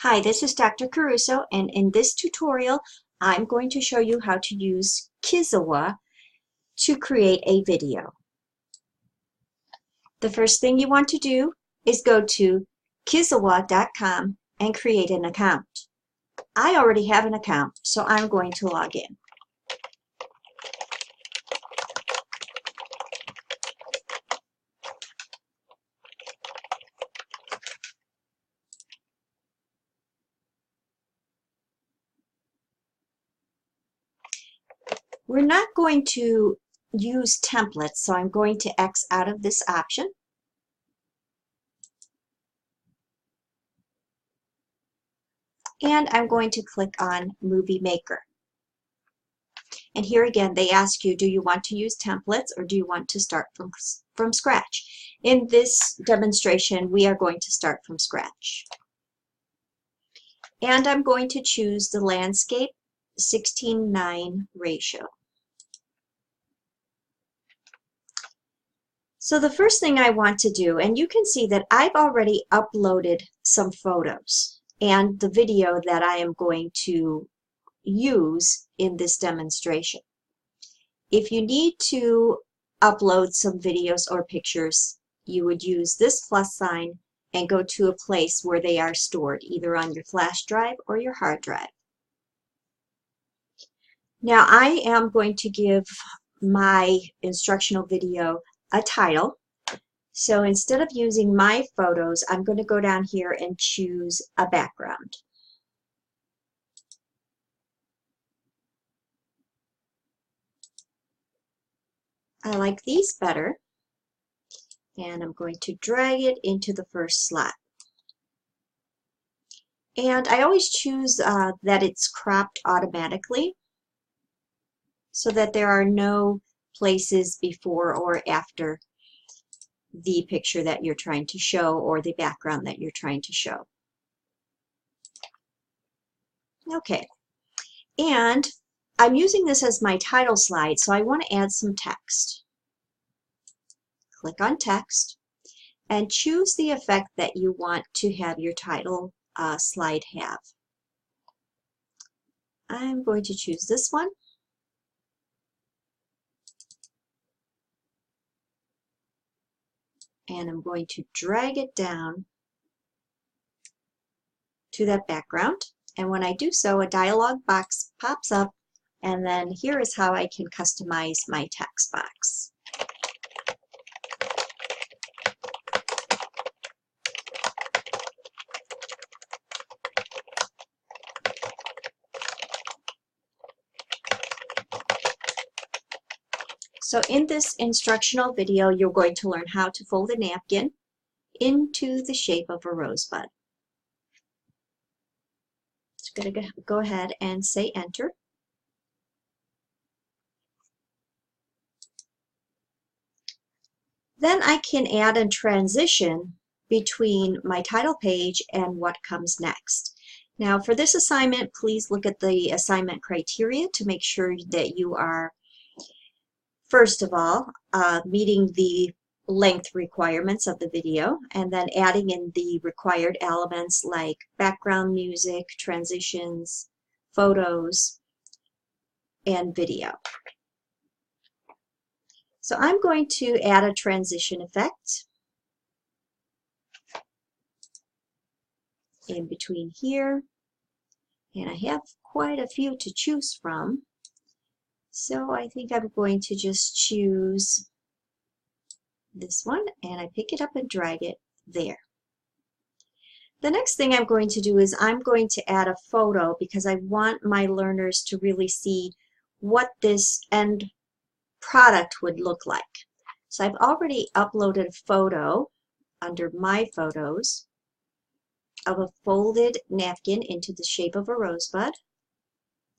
Hi, this is Dr. Caruso, and in this tutorial, I'm going to show you how to use Kizoa to create a video. The first thing you want to do is go to kizoa.com and create an account. I already have an account, so I'm going to log in. We're not going to use templates, so I'm going to X out of this option. And I'm going to click on Movie Maker. And here again, they ask you, do you want to use templates or do you want to start from scratch? In this demonstration, we are going to start from scratch. And I'm going to choose the landscape 16:9 ratio. So the first thing I want to do, and you can see that I've already uploaded some photos and the video that I am going to use in this demonstration. If you need to upload some videos or pictures, you would use this plus sign and go to a place where they are stored, either on your flash drive or your hard drive. Now I am going to give my instructional video a title. So instead of using my photos, I'm going to go down here and choose a background. I like these better, and I'm going to drag it into the first slot. And I always choose that it's cropped automatically so that there are no places before or after the picture that you're trying to show or the background that you're trying to show. Okay, and I'm using this as my title slide, so I want to add some text. Click on text and choose the effect that you want to have your title slide have. I'm going to choose this one. And I'm going to drag it down to that background. And when I do so, a dialog box pops up, and then here is how I can customize my text box. So in this instructional video, you're going to learn how to fold a napkin into the shape of a rosebud. Just going to go ahead and say enter. Then I can add a transition between my title page and what comes next. Now for this assignment, please look at the assignment criteria to make sure that you are, first of all, meeting the length requirements of the video, and then adding in the required elements like background music, transitions, photos, and video. So I'm going to add a transition effect in between here, and I have quite a few to choose from. So I think I'm going to just choose this one, and I pick it up and drag it there. The next thing I'm going to do is I'm going to add a photo because I want my learners to really see what this end product would look like. So I've already uploaded a photo under my photos of a folded napkin into the shape of a rosebud.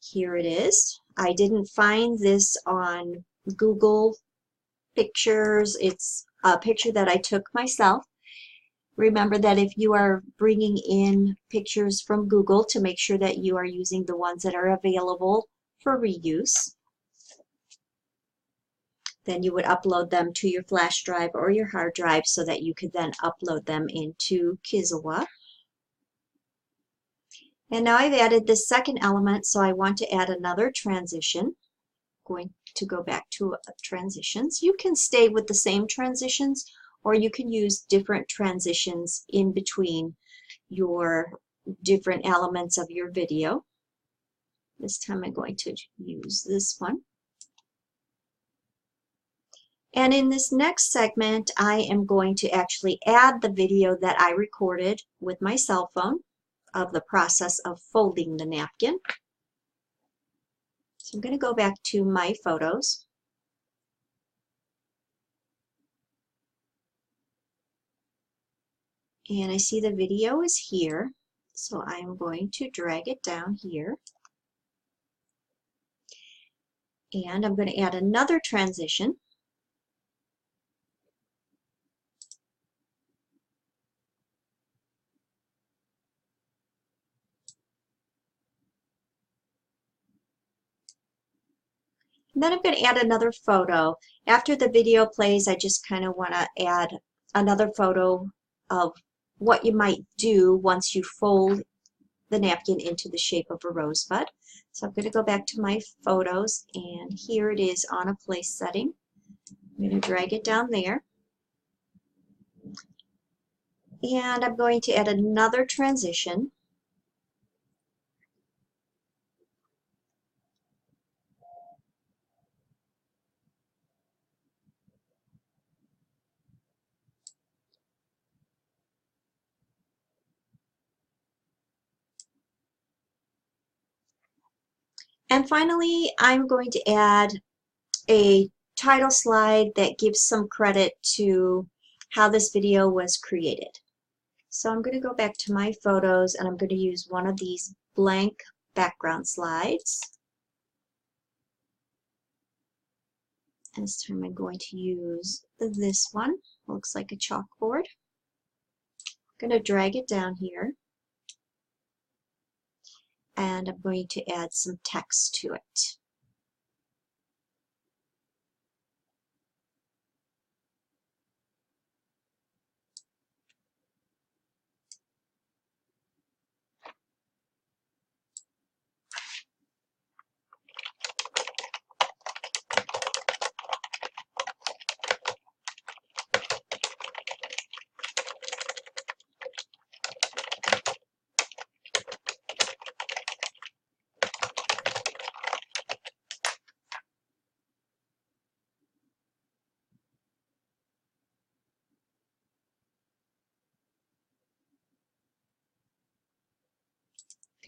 Here it is. I didn't find this on Google Pictures. It's a picture that I took myself. Remember that if you are bringing in pictures from Google, to make sure that you are using the ones that are available for reuse. Then you would upload them to your flash drive or your hard drive so that you could then upload them into Kizoa. And now I've added this second element, so I want to add another transition. Going to go back to transitions. You can stay with the same transitions, or you can use different transitions in between your different elements of your video. This time I'm going to use this one. And in this next segment, I am going to actually add the video that I recorded with my cell phone of the process of folding the napkin. So I'm going to go back to my photos. And I see the video is here, so I'm going to drag it down here. And I'm going to add another transition. And then I'm going to add another photo. After the video plays, I just kind of want to add another photo of what you might do once you fold the napkin into the shape of a rosebud. So I'm going to go back to my photos, and here it is on a place setting. I'm going to drag it down there. And I'm going to add another transition. And finally, I'm going to add a title slide that gives some credit to how this video was created. So I'm going to go back to my photos, and I'm going to use one of these blank background slides. And this time I'm going to use this one. Looks like a chalkboard. I'm going to drag it down here. And I'm going to add some text to it.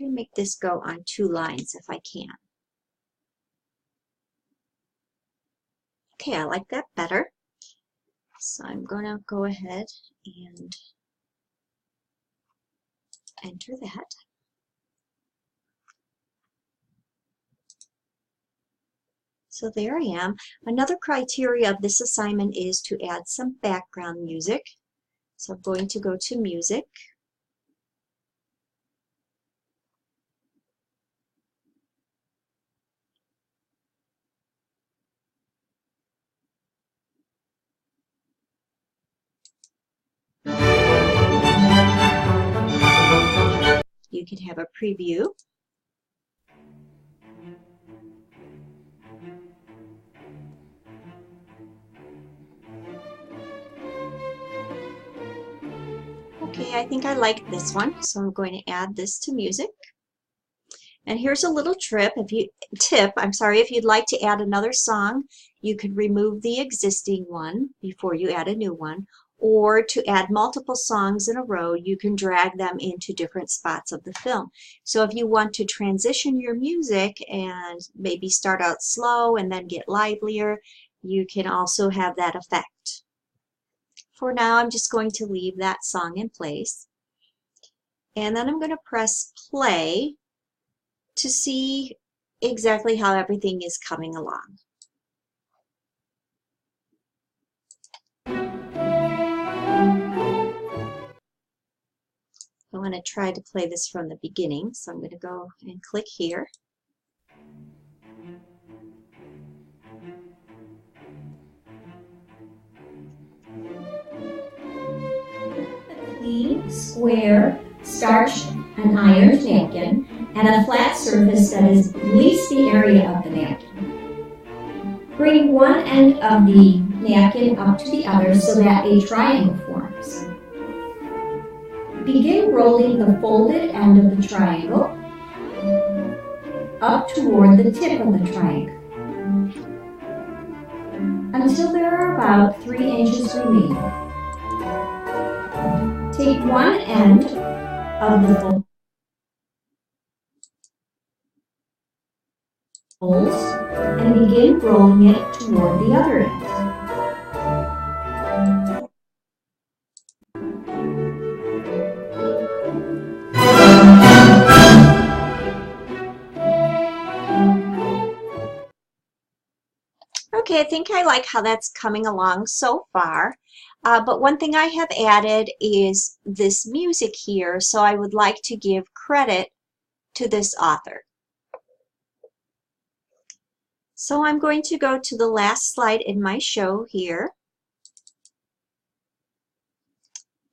I'm going to make this go on 2 lines if I can. Okay, I like that better. So I'm going to go ahead and enter that. So there I am. Another criteria of this assignment is to add some background music. So I'm going to go to music. You can have a preview. Okay, I think I like this one, so I'm going to add this to music. And here's a little tip. If you'd like to add another song, you could remove the existing one before you add a new one. Or to add multiple songs in a row, you can drag them into different spots of the film. So if you want to transition your music and maybe start out slow and then get livelier, you can also have that effect. For now, I'm just going to leave that song in place. And then I'm going to press play to see exactly how everything is coming along. I want to try to play this from the beginning, so I'm going to go and click here. Clean, square, starched, an ironed napkin, and a flat surface that is at least the area of the napkin. Bring one end of the napkin up to the other so that a triangle forms. Begin rolling the folded end of the triangle up toward the tip of the triangle until there are about 3 inches remaining. Take one end of the folds and begin rolling it toward the other end. Okay, I think I like how that's coming along so far. But one thing I have added is this music here, so I would like to give credit to this author. So I'm going to go to the last slide in my show here,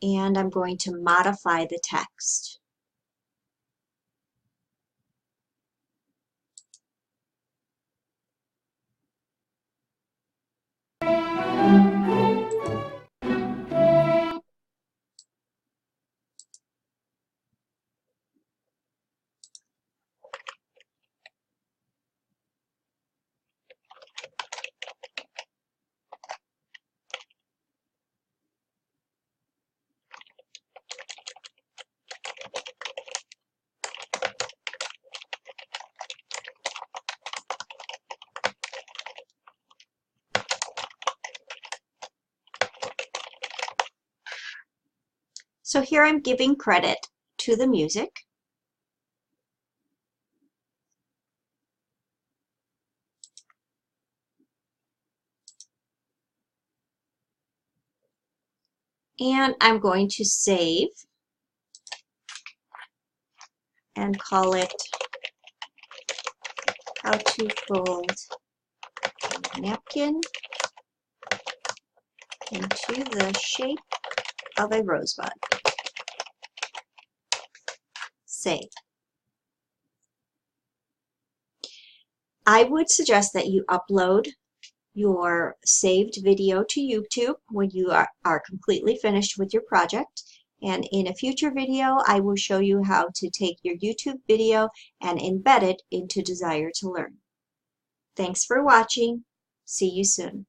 and I'm going to modify the text. So here I'm giving credit to the music. And I'm going to save and call it How to Fold a Napkin into the Shape of a Rosebud. Save. I would suggest that you upload your saved video to YouTube when you are completely finished with your project. And in a future video, I will show you how to take your YouTube video and embed it into Desire to Learn. Thanks for watching. See you soon.